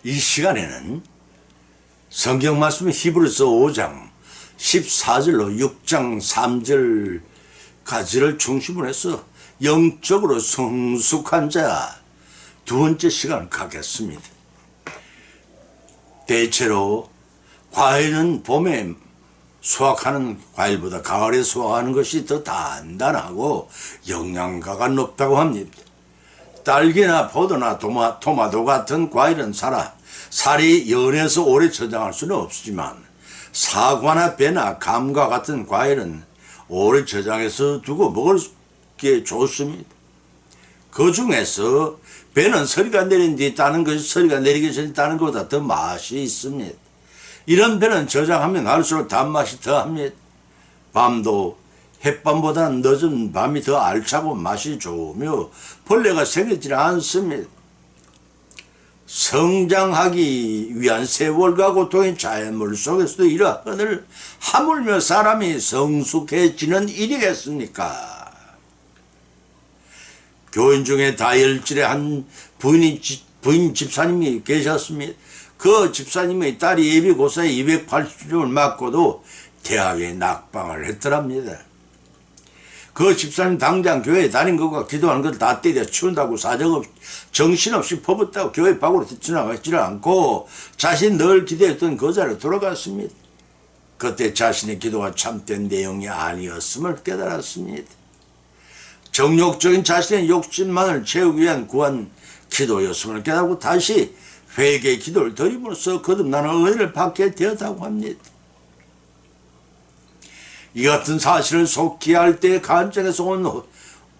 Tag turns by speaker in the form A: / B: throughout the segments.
A: 이 시간에는 성경 말씀 히브리서 5장 14절로 6장 3절까지를 중심으로 해서 영적으로 성숙한 자 두 번째 시간을 갖겠습니다. 대체로 과일은 봄에 수확하는 과일보다 가을에 수확하는 것이 더 단단하고 영양가가 높다고 합니다. 딸기나 포도나 토마토 같은 과일은 살이 연해서 오래 저장할 수는 없지만 사과나 배나 감과 같은 과일은 오래 저장해서 두고 먹기에 좋습니다. 그 중에서 배는 서리가 내린 뒤 따는 것이 서리가 내리기 전에 따는 것보다 더 맛이 있습니다. 이런 배는 저장하면 할수록 단맛이 더합니다. 밤도 햇밤보다는 늦은 밤이 더 알차고 맛이 좋으며 벌레가 생기지 않습니다. 성장하기 위한 세월과 고통의 자연물 속에서도 이러하거늘 하물며 사람이 성숙해지는 일이겠습니까? 교인 중에 다혈질의 한 부인 집사님이 계셨습니다. 그 집사님의 딸이 예비고사에 280점을 맞고도 대학에 낙방을 했더랍니다. 그 집사님 당장 교회에 다닌 것과 기도하는 걸 다 때려 치운다고 사정없이 정신없이 퍼붓다고 교회 밖으로 지나가지를 않고 자신 늘 기도했던 그 자리로 돌아갔습니다. 그때 자신의 기도가 참된 내용이 아니었음을 깨달았습니다. 정욕적인 자신의 욕심만을 채우기 위한 구한 기도였음을 깨닫고 다시 회개의 기도를 드림으로써 거듭나는 은혜를 받게 되었다고 합니다. 이 같은 사실을 속히 할 때 간증에서 온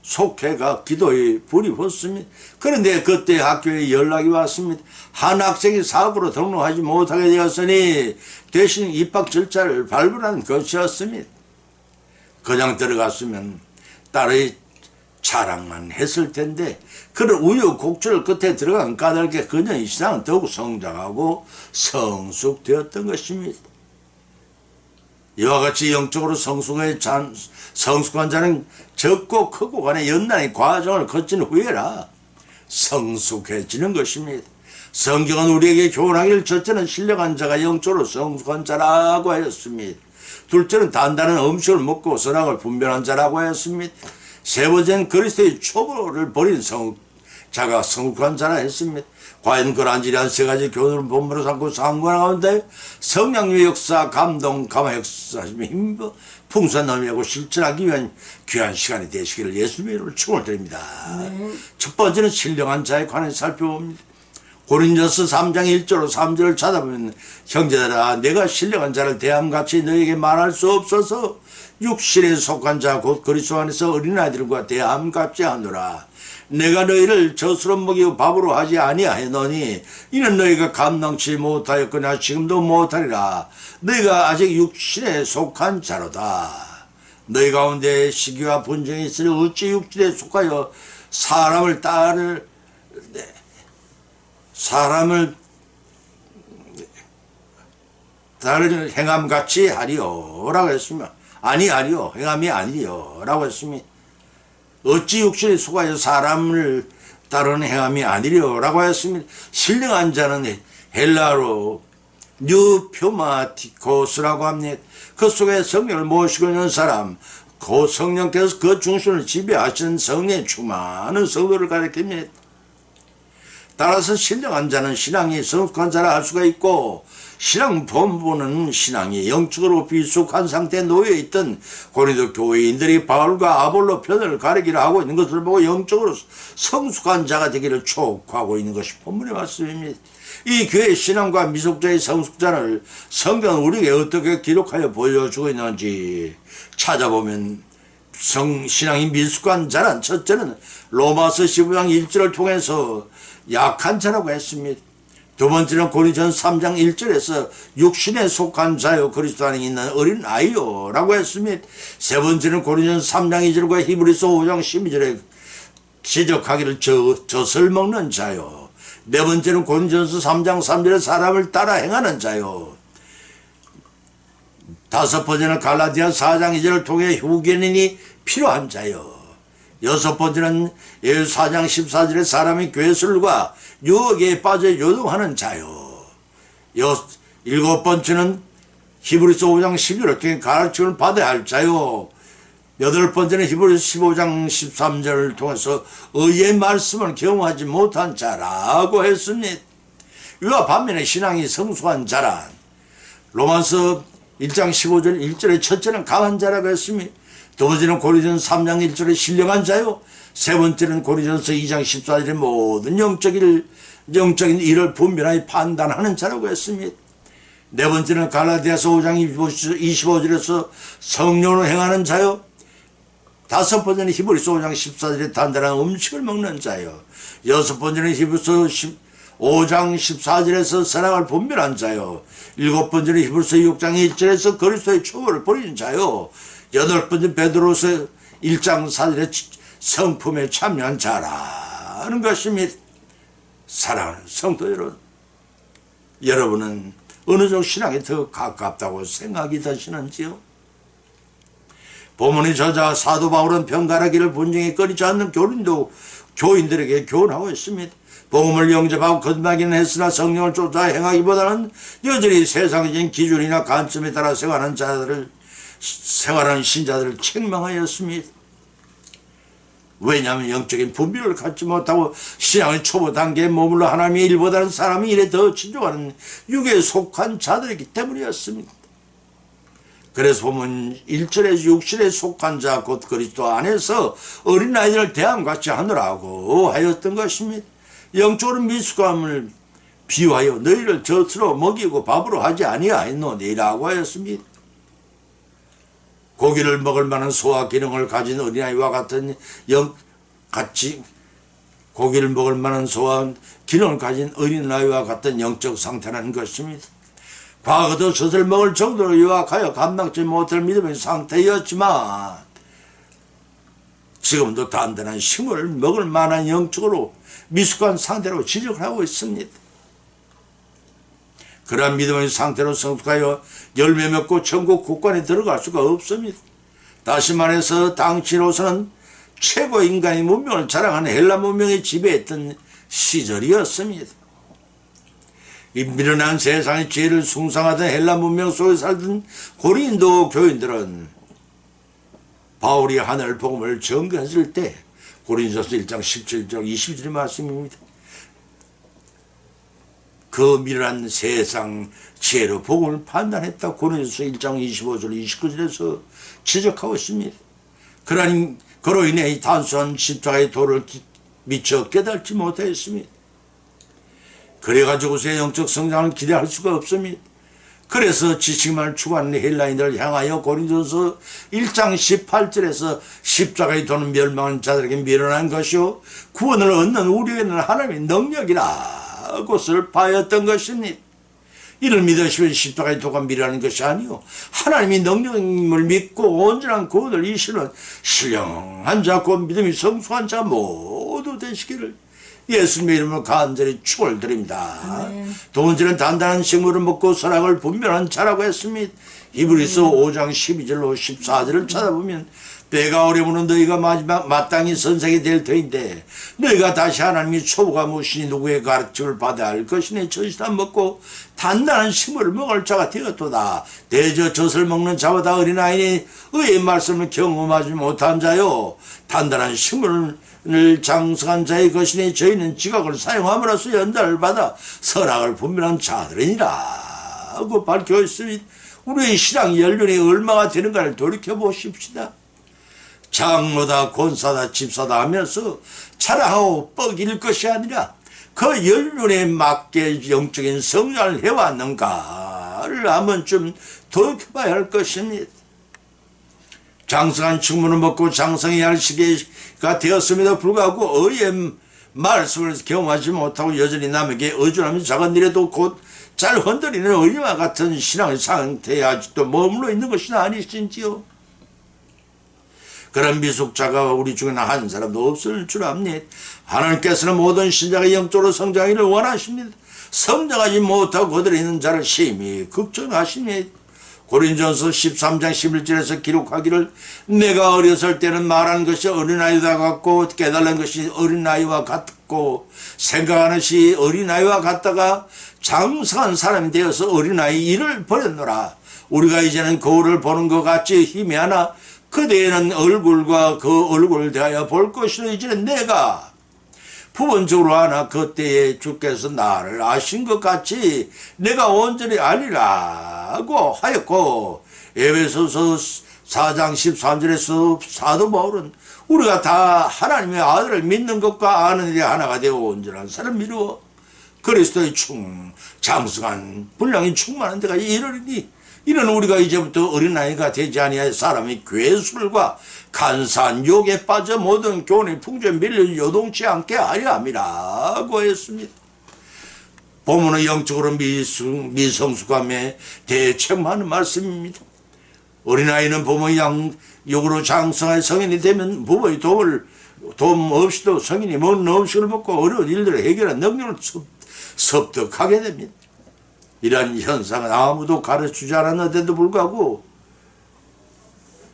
A: 속회가 기도에 불이 붙습니다. 그런데 그때 학교에 연락이 왔습니다. 한 학생이 사고로 등록하지 못하게 되었으니 대신 입학 절차를 밟으라는 것이었습니다. 그냥 들어갔으면 딸의 자랑만 했을 텐데 그런 우여곡절 끝에 들어간 까닭에 그녀의 신앙은 더욱 성장하고 성숙되었던 것입니다. 이와 같이 영적으로 성숙한 자는 적고 크고 간의 연단의 과정을 거친 후에라 성숙해지는 것입니다. 성경은 우리에게 교훈하기를 첫째는 신령한 자가 영적으로 성숙한 자라고 하였습니다. 둘째는 단단한 음식을 먹고 선악을 분별한 자라고 하였습니다. 세 번째는 그리스도의 초보를 버린 자가 성숙한 자라 했습니다. 과연 그러한지한 세 가지 교훈을 본부로 삼고 상관 가운데 성령의 역사, 감동, 감화 역사심의 힘, 풍성함이고 실천하기 위한 귀한 시간이 되시기를 예수님의 이름으로 축원드립니다. 첫 번째는 신령한 자에 관해 살펴봅니다. 고린도서 3장 1절로 3절을 찾아보면 형제들아 내가 신령한 자를 대함같이 너에게 말할 수 없어서 육신에 속한 자 곧 그리스도 안에서 어린아이들과 대함같이 하노라. 내가 너희를 젖으로 먹이고 밥으로 하지 아니하였노니 이는 너희가 감당치 못하였거나 지금도 못하리라. 너희가 아직 육신에 속한 자로다. 너희 가운데 시기와 분쟁이 있으니 어찌 육신에 속하여 사람을 다른 행함같이 하리요라고 했습니다. 아니하리요 행함이 아니리요라고 했습니다. 어찌 육신에 속하여 사람을 따르는 행함이 아니리요라고 했습니다. 신령한 자는 헬라로 뉴표마티코스라고 합니다. 그 속에 성령을 모시고 있는 사람, 그 성령께서 그 중심을 지배하시는 성령의 충만한 성도를 가리킵니다. 따라서 신령한 자는 신앙이 성숙한 자라 할 수가 있고 신앙 본부는 신앙이 영적으로 비숙한 상태에 놓여있던 고린도 교회인들이 바울과 아볼로 편을 가리기를 하고 있는 것을 보고 영적으로 성숙한 자가 되기를 촉구하고 있는 것이 본문의 말씀입니다. 이 교회의 신앙과 미숙자의 성숙자를 성경은 우리에게 어떻게 기록하여 보여주고 있는지 찾아보면 신앙이 미숙한 자란 첫째는 로마서 15장 1절을 통해서 약한 자라고 했습니다. 두 번째는 고린도전서 3장 1절에서 육신에 속한 자요 그리스도 안에 있는 어린 아이요 라고 했습니다. 세 번째는 고린도전서 3장 2절과 히브리서 5장 12절에 지적하기를 젖을 먹는 자요. 네 번째는 고린도전서 3장 3절에 사람을 따라 행하는 자요. 다섯 번째는 갈라디아 4장 2절을 통해 후견인이 필요한 자요. 여섯 번째는 예수 4장 14절에 사람이 괴술과 유혹에 빠져 요동하는 자요. 일곱 번째는 히브리서 5장 11절 통해 가르침을 받아야 할 자요. 여덟 번째는 히브리서 15장 13절을 통해서 의의 말씀을 경험하지 못한 자라고 했습니다. 이와 반면에 신앙이 성숙한 자란 로마서 1장 15절 1절의 첫째는 강한 자라고 했습니다. 두 번째는 고린도전서 3장 1절의 신령한 자요. 세 번째는 고린도전서 2장 14절의 모든 영적인 일을 분별하여 판단하는 자라고 했습니다. 네 번째는 갈라디아서 5장 25절에서 성령으로 행하는 자요. 다섯 번째는 히브리서 5장 14절에 단단한 음식을 먹는 자요. 여섯 번째는 히브리서 5장 14절에서 사랑을 분별한 자요. 일곱 번째는 히브리서 6장 1절에서 그리스도의 초월을 버리는 자요. 여덟 번째 베드로서 1장 4절에 성품에 참여한 자라는 것입니다. 사랑하는 성도 여러분, 여러분은 어느 정도 신앙에 더 가깝다고 생각이 드시는지요? 본문의 저자 사도 바울은 병가라기를 분쟁에 꺼리지 않는 교인들에게 교훈하고 있습니다. 복음을 영접하고 거듭나기는 했으나 성령을 쫓아 행하기보다는 여전히 세상적인 기준이나 관점에 따라 생활하는 신자들을 책망하였습니다. 왜냐하면 영적인 분별을 갖지 못하고 신앙의 초보 단계에 머물러 하나님의 일보다는 사람의 일에 더 치중하는 육에 속한 자들이기 때문이었습니다. 그래서 보면 1절에 육신에 속한 자 곧 그리스도 안에서 어린아이들을 대함같이 하느라고 하였던 것입니다. 영적으로 미숙함을 비유하여 너희를 젖으로 먹이고 밥으로 하지 아니하였노니라고 하였습니다. 고기를 먹을 만한 소화 기능을 가진 어린아이와 같은 고기를 먹을 만한 소화 기능을 가진 어린아이와 같은 영적 상태라는 것입니다. 과거도 젖을 먹을 정도로 유학하여 감당치 못할 믿음의 상태였지만 지금도 단단한 식물을 먹을 만한 영적으로 미숙한 상태로 지적하고 있습니다. 그러한 믿음의 상태로 성숙하여 열매 맺고 천국 국관에 들어갈 수가 없습니다. 다시 말해서 당시로서는 최고 인간의 문명을 자랑하는 헬라 문명이 지배했던 시절이었습니다. 이 미련한 세상의 지혜를 숭상하던 헬라 문명 속에 살던 고린도 교인들은 바울이 하늘 복음을 전거했을 때 고린도전서 1장 17절 20절의 말씀입니다. 그 미련한 세상 지혜로 복음을 판단했다. 고린도전서 1장 25절 29절에서 지적하고 있습니다. 그로 인해 이 단순한 십자가의 도를 미처 깨닫지 못했습니다. 그래가지고서의 영적 성장을 기대할 수가 없습니다. 그래서 지식만을 추구하는 헬라인들을 향하여 고린도전서 1장 18절에서 십자가의 도는 멸망한 자들에게 미련한 것이요 구원을 얻는 우리에게는 하나님의 능력이라고 설파하였던 것입니다. 이를 믿으시면 십자가의 도가 미련한 것이 아니요 하나님의 능력임을 믿고 온전한 구원을 이루는 신령한 자 곧 믿음이 성숙한 자 모두 되시기를 예수님의 이름으로 간절히 축원드립니다. 두 번째는 단단한 식물을 먹고 선악을 분별한 자라고 했습니다. 히브리서 5장 12절로 14절을 찾아보면 때가 오려면 너희가 마땅히 선생이 될 터인데 너희가 다시 하나님이 초보가 무엇이니 누구의 가르침을 받아야 할 것이니 젖이다 먹고 단단한 식물을 먹을 자가 되었도다. 대저 젖을 먹는 자보다 어린아이니 의의 말씀을 경험하지 못한 자요 단단한 식물을 장성한 자의 것이니 저희는 지각을 사용함으로써 연단을 받아 선악을 분별한 자들이니라 하고 밝혀 있으니 우리의 신앙 연륜이 얼마가 되는가를 돌이켜보십시다. 장로다 권사다 집사다 하면서 자랑하고 뻐길 것이 아니라 그 연륜에 맞게 영적인 성장을 해왔는가를 한번 좀 돌이켜봐야 할 것입니다. 장성한 식물을 먹고 장성해야 할 시기가 되었음에도 불구하고 의의 말씀을 경험하지 못하고 여전히 남에게 의존하며 작은 일에도 곧 잘 흔들리는 의와 같은 신앙의 상태에 아직도 머물러 있는 것이 아니신지요? 그런 미숙자가 우리 중에는 한 사람도 없을 줄 압니다. 하나님께서는 모든 신자가 영적으로 성장하기를 원하십니다. 성장하지 못하고 거들어 있는 자를 심히 걱정하십니다. 고린전서 13장 11절에서 기록하기를 내가 어렸을 때는 말하는 것이 어린아이와 같고 깨달은 것이 어린아이와 같고 생각하는 것이 어린아이와 같다가 장성한 사람이 되어서 어린아이 일을 버렸노라. 우리가 이제는 거울을 보는 것 같이 희미하나 그대에는 얼굴과 그 얼굴을 대하여 볼 것이로 이제는 내가 부분적으로 하나 그때에 주께서 나를 아신 것 같이 내가 온전히 알리라고 하였고, 에베소서 4장 13절에서 사도 바울은 우리가 다 하나님의 아들을 믿는 것과 아는 일이 하나가 되어 온전한 사람을 이루어 그리스도의 장성한 분량이 충만한 데가 이르리니, 이는 우리가 이제부터 어린아이가 되지 아니하여 사람이 괴술과 간사한 욕에 빠져 모든 교훈의 풍조에 밀려 요동치 않게 하려 함이라고 했습니다. 본문은 영적으로 미성숙함에 대해 책망하는 말씀입니다. 어린아이는 부모의 양육으로 장성한 성인이 되면 부모의 도움 없이도 성인이 먹는 음식을 먹고 어려운 일들을 해결한 능력을 습득하게 됩니다. 이러한 현상은 아무도 가르치지 않았는데도 불구하고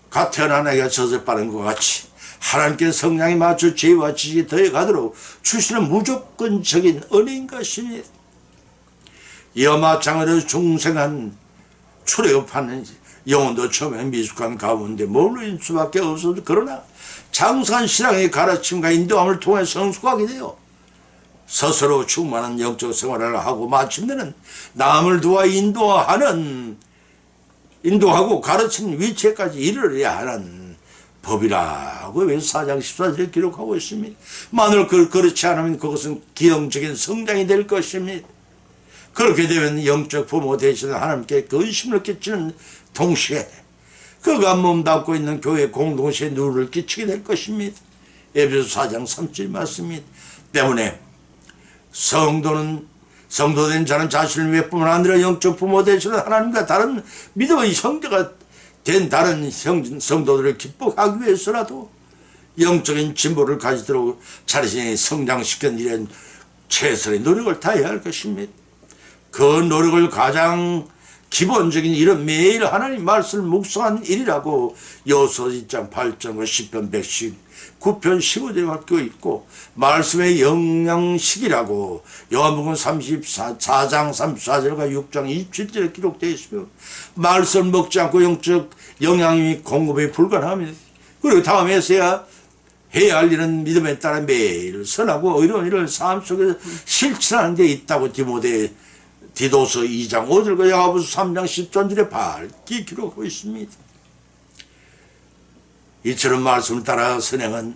A: 갓 태어난 아이가 젖을 빠른 것 같이 하나님께 성량에 맞춰 지혜와 지식이 더해가도록 주시는 무조건적인 은혜인 것입니다. 이와 마찬가지로 중생한 출애굽하는 영혼도 처음에 미숙한 가운데 머물러있는 수밖에 없어도, 그러나 장성한 신앙의 가르침과 인도함을 통해 성숙하게 되어 스스로 충만한 영적 생활을 하고 마침내는 남을 도와 인도하고 가르치는 위치에까지 이르러야 하는 법이라고 4장 14절에 기록하고 있습니다. 만일 그렇지 않으면 그것은 기형적인 성장이 될 것입니다. 그렇게 되면 영적 부모 되시는 하나님께 근심을 끼치는 동시에 그가 몸담고 있는 교회 공동체에 누를 끼치게 될 것입니다. 에베소 4장 3절 말씀입니다. 때문에 성도된 자는 자신을 위해 뿐만 아니라 영적 부모 되시는 하나님과 다른 믿음의 형제가 된 다른 성도들을 기뻐하기 위해서라도 영적인 진보를 가지도록 자신이 성장시키는 일에 최선의 노력을 다해야 할 것입니다. 그 노력을 가장 기본적인 일은 매일 하나님 말씀을 묵상하는 일이라고 여호수아 2장 8절과 시편 119편 15절에 갖고 있고, 말씀의 영양식이라고 요한복음 34장 34절과 6장 27절에 기록되어 있으며, 말씀을 먹지 않고 영적 영양이 공급이 불가능합니다. 그리고 다음에서야 해야 할 일은 믿음에 따라 매일 선하고 의로운 일을 삶 속에서 실천하는 데 있다고 디도서 2장 5절과 야고보서 3장 10절에 밝게 기록하고 있습니다. 이처럼 말씀을 따라 선행은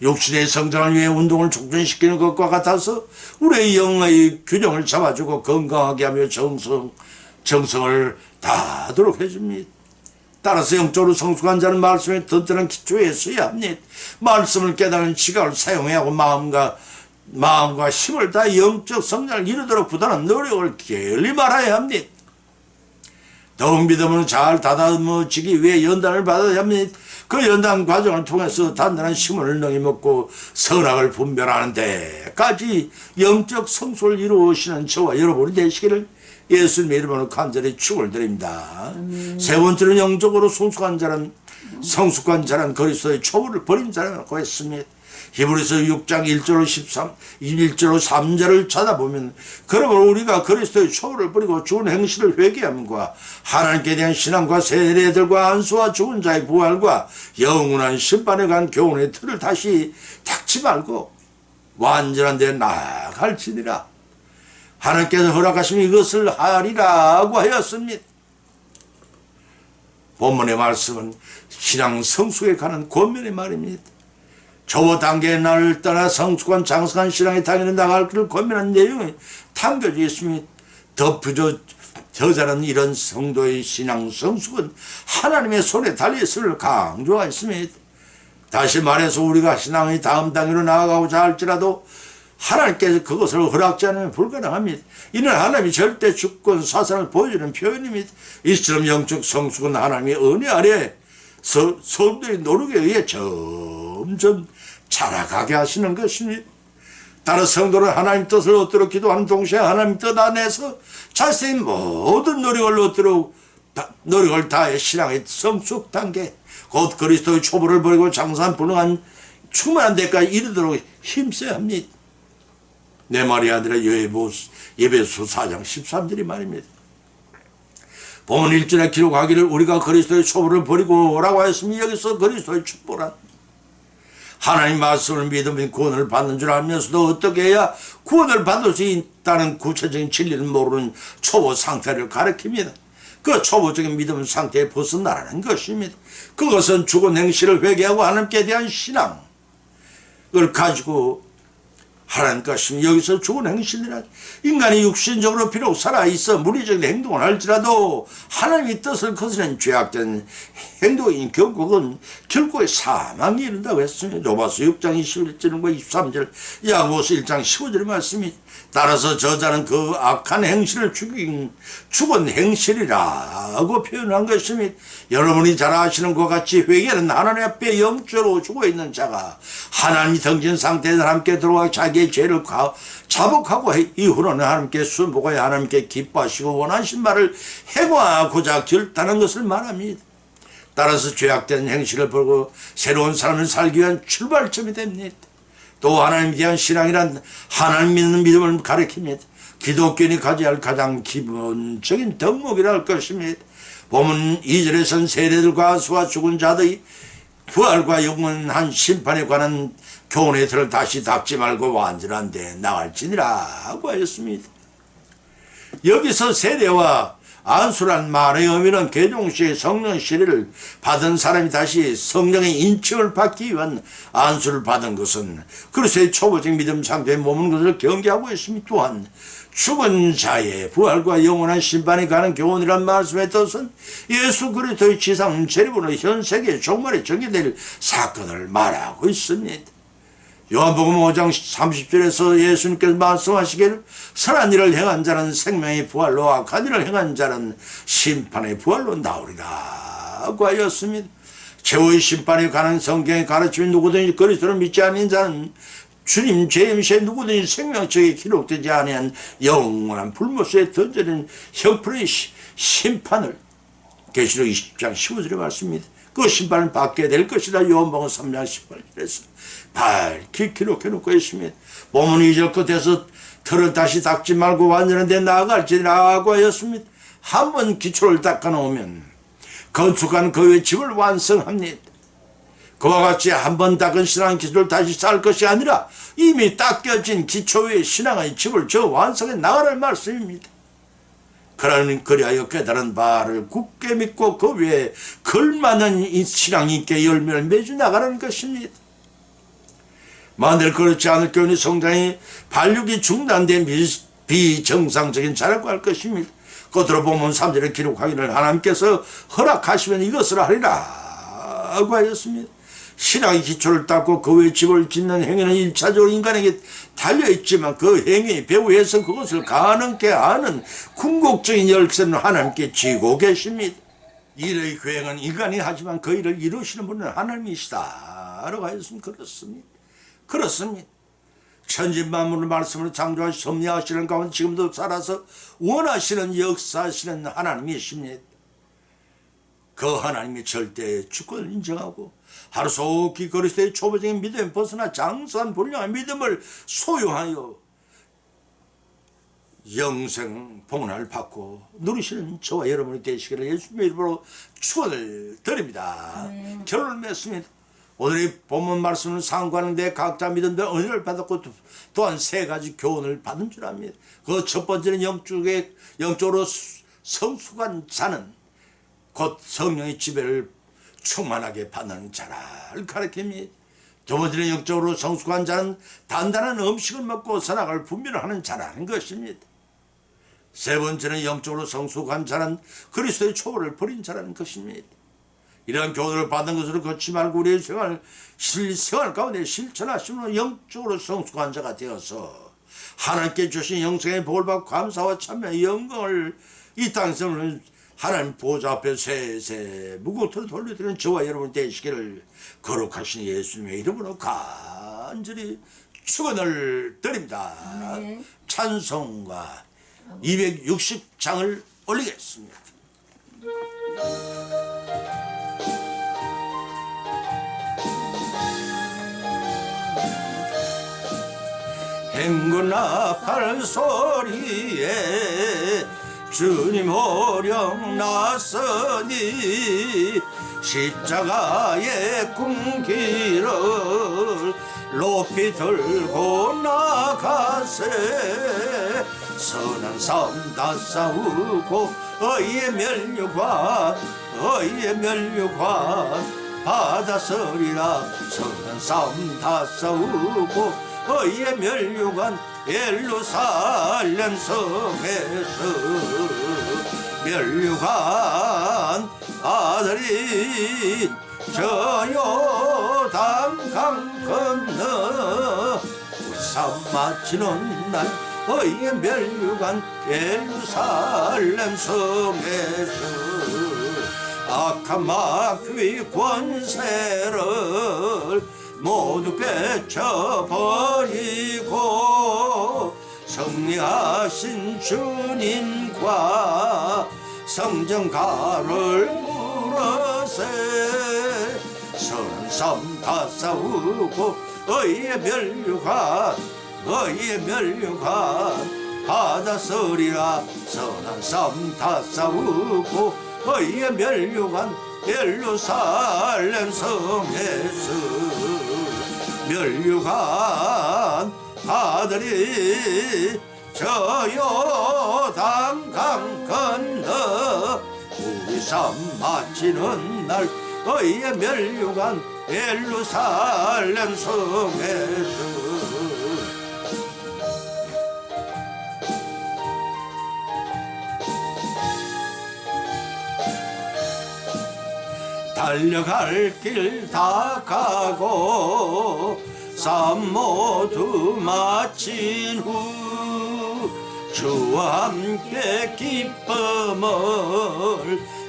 A: 육신의 성장을 위해 운동을 촉진시키는 것과 같아서 우리의 영의 균형을 잡아주고 건강하게 하며 정성을 다하도록 해줍니다. 따라서 영적으로 성숙한 자는 말씀에 든든한 기초에 서야 합니다. 말씀을 깨달은 지각을 사용해야 하고 마음과 힘을 다해 영적 성장을 이루도록 부단한 노력을 게을리 말아야 합니다. 더욱 믿음으로 잘 다듬어지기 위해 연단을 받아야 합니다. 그 연단 과정을 통해서 단단한 심을 능히 먹고 선악을 분별하는 데까지 영적 성숙을 이루시는 저와 여러분이 되시기를 예수님의 이름으로 간절히 축을 드립니다. 세 번째는 영적으로 성숙한 자는 그리스도의 초부를 버린 자라고 했습니다. 히브리서 6장 1절로 1절로 3절을 찾아보면, 그러므로 우리가 그리스도의 초부를 버리고 죽은 행실을 회개함과 하나님께 대한 신앙과 세례들과 안수와 죽은 자의 부활과 영원한 심판에 관한 교훈의 틀을 다시 닦지 말고 완전한 데 나아갈지니라. 하나님께서 허락하시면 이것을 하리라고 하였습니다. 본문의 말씀은 신앙 성숙에 관한 권면의 말입니다. 초보 단계의 날을 떠나 성숙한 장성한 신앙에 당연히 나갈 길을 권면한 내용이 담겨져 있습니다. 덧붙여 저자는 이런 성도의 신앙 성숙은 하나님의 손에 달려있음을 강조하였습니다. 다시 말해서 우리가 신앙의 다음 단계로 나아가고자 할지라도 하나님께서 그것을 허락지 않으면 불가능합니다. 이는 하나님이 절대 주권 사상을 보여주는 표현입니다. 이처럼 영적 성숙은 하나님의 은혜 아래 성도의 노력에 의해 점점 자라가게 하시는 것입니다. 따라 성도는 하나님 뜻을 얻도록 기도하는 동시에 하나님 뜻 안에서 자신의 모든 노력을 얻도록 노력을 다해 신앙의 성숙 단계 곧 그리스도의 초보를 버리고 장사한 불능한 충만한 데까지 이르도록 힘써야 합니다. 내 말이 아니라 예배소 4장 13절이 말입니다. 본문 1절에 기록하기를 우리가 그리스도의 초보를 버리고 라고 하였으니 여기서 그리스도의 축복란 하나님 말씀을 믿으면 구원을 받는 줄 알면서도 어떻게 해야 구원을 받을 수 있다는 구체적인 진리를 모르는 초보 상태를 가리킵니다. 그 초보적인 믿음 상태에 벗어나라는 것입니다. 그것은 죽은 행실을 회개하고 하나님께 대한 신앙을 가지고 하라는 것입니다. 여기서 죽은 행실이란 인간이 육신적으로 비록 살아있어 물리적인 행동을 할지라도 하나님의 뜻을 거스르는 죄악된 행동인 결국은 결국에 사망이 이른다고 했습니다. 로마서 6장 21절과 23절 야고보서 1장 15절의 말씀이 따라서 저자는 그 악한 행실을 죽은 행실이라고 표현한 것입니다. 여러분이 잘 아시는 것 같이 회개는 하나님 앞에 영적으로 죽어있는 자가 하나님이 던진 상태에서 함께 들어와 자기의 죄를 자복하고 이후로는 하나님께 순복하여 하나님께 기뻐하시고 원하신 말을 행하고자 결단한 것을 말합니다. 따라서 죄악된 행실을 버리고 새로운 삶을 살기 위한 출발점이 됩니다. 또 하나님에 대한 신앙이란 하나님 믿는 믿음을 가리킵니다. 기독교인이 가져야 할 가장 기본적인 덕목이라 할 것입니다. 본문 2절에서는 세례들과 수와 죽은 자들의 부활과 영원한 심판에 관한 교훈의 틀을 다시 닦지 말고 완전한 데 나갈지니라고 하였습니다. 여기서 세례와 안수란 말의 의미는 개종시에 성령 세례를 받은 사람이 다시 성령의 인칭을 받기 위한 안수를 받은 것은 그리스도의 초보적 믿음 상태에 머무는 것을 경계하고 있습니다. 또한 죽은 자의 부활과 영원한 심판에 관한 교훈이란 말씀의 뜻은 예수 그리스도의 지상 재림으로 현 세계 종말에 전개될 사건을 말하고 있습니다. 요한복음 5장 30절에서 예수님께서 말씀하시기를 선한 일을 행한 자는 생명의 부활로 악한 일을 행한 자는 심판의 부활로 나오리라고 하였습니다. 최후의 심판에 관한 성경의 가르침이 누구든지 그리스도를 믿지 않는 자는 주님 재임시에 누구든지 생명책에 기록되지 아니한 영원한 불못에 던져진 형편의 심판을 계시록 20장 15절에 말씀입니다. 그 심판을 받게 될 것이다. 요한복음 3장 18절에서 밝히 기록해놓고 있습니다. 본문 2절 끝에서 틀을 다시 닦지 말고 완전한 데 나아갈지라고 하였습니다. 한번 기초를 닦아놓으면 건축한 그의 집을 완성합니다. 그와 같이 한번 닦은 신앙 기초를 다시 쌓을 것이 아니라 이미 닦여진 기초 위에 신앙의 집을 저 완성해 나가라는 말씀입니다. 그리하여 깨달은 바를 굳게 믿고 그 위에 걸맞는 이 신앙 있게 열매를 맺어 나가라는 것입니다. 만일 그렇지 않을 경우 성장이 발육이 중단된 비정상적인 자라고 할 것입니다. 끝으로 보면 3절에 기록하기를 하나님께서 허락하시면 이것을 하리라고 하였습니다. 신앙의 기초를 닦고 그 외에 집을 짓는 행위는 1차적으로 인간에게 달려있지만 그 행위 배후에서 그것을 가능케 하는 궁극적인 열쇠는 하나님께 쥐고 계십니다. 일의 계획은 인간이 하지만 그 일을 이루시는 분은 하나님이시다 라고 하였습니다. 그렇습니다. 천지만물을 말씀으로 창조하시 섭리하시는 가운데 지금도 살아서 원하시는 역사하시는 하나님이십니다. 그 하나님의 절대의 주권을 인정하고 하루속히 그리스도의 초보적인 믿음에 벗어나 장수한 불량한 믿음을 소유하여 영생 복락을 받고 누리시는 저와 여러분이 되시기를 예수님의 이름으로 축원을 드립니다. 결론을 맺습니다. 오늘의 본문 말씀은 상관한데 각자 믿음대로 은혜를 받았고 또한 세 가지 교훈을 받은 줄 압니다. 그 첫 번째는 영적으로 성숙한 자는 곧 성령의 지배를 충만하게 받는 자를 가리킵니다. 두 번째는 영적으로 성숙한 자는 단단한 음식을 먹고 선악을 분별하는 자라는 것입니다. 세 번째는 영적으로 성숙한 자는 그리스도의 초보를 버린 자라는 것입니다. 이러한 교훈을 받은 것으로 걷지 말고 우리의 생활 가운데 실천하시면 영적으로 성숙한 자가 되어서 하나님께 주신 영생의 복을 받고 감사와 참여의 영광을 이 땅에서 하나님 보좌 앞에 세세 무궁토로 돌려드리는 저와 여러분 되시기를 거룩하신 예수님의 이름으로 간절히 축원을 드립니다. 찬송가 260장을 올리겠습니다. 행군나 팔소리에 주님 호령 났으니 십자가의 꿈길을 높이 들고 나가세. 선한 싸움 다 싸우고 의의 면류관 받아서리라. 선한 싸움 다 싸우고 의의 면류관 예루살렘 성에서 면류관 아들이 저 요단 강 건너 우상 마치는 날 의의 면류관 예루살렘 성에서 악한 마귀 권세를 모두 깨쳐버리고 승리하신 주님과 성전가를 물어세. 선한 싸움 다 싸우고 의의 면류관 받아서리라. 선한 싸움 다 싸우고 의의 면류관 예루살렘 성에서 면류관 아들이 저 요단 강 건너 우리 삶 마치는 날 의의 면류관 예루살렘 성에서 달려갈 길 다 가고 삶 모두 마친 후 주와 함께 기쁨을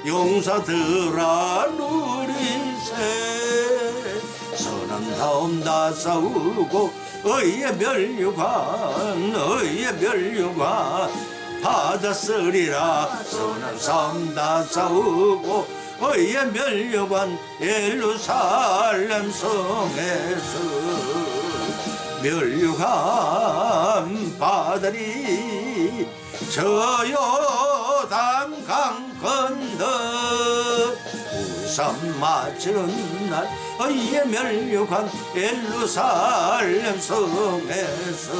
A: 용사들아 누리세. 선한 싸움 다 싸우고 의의 면류관 받아쓰리라. 선한 싸움 다 싸우고 의의 면류관 예루살렘 성에서 면류관 받으리. 저 요단 강 건너 우리 삶 마치는 날 의의 면류관 예루살렘 성에서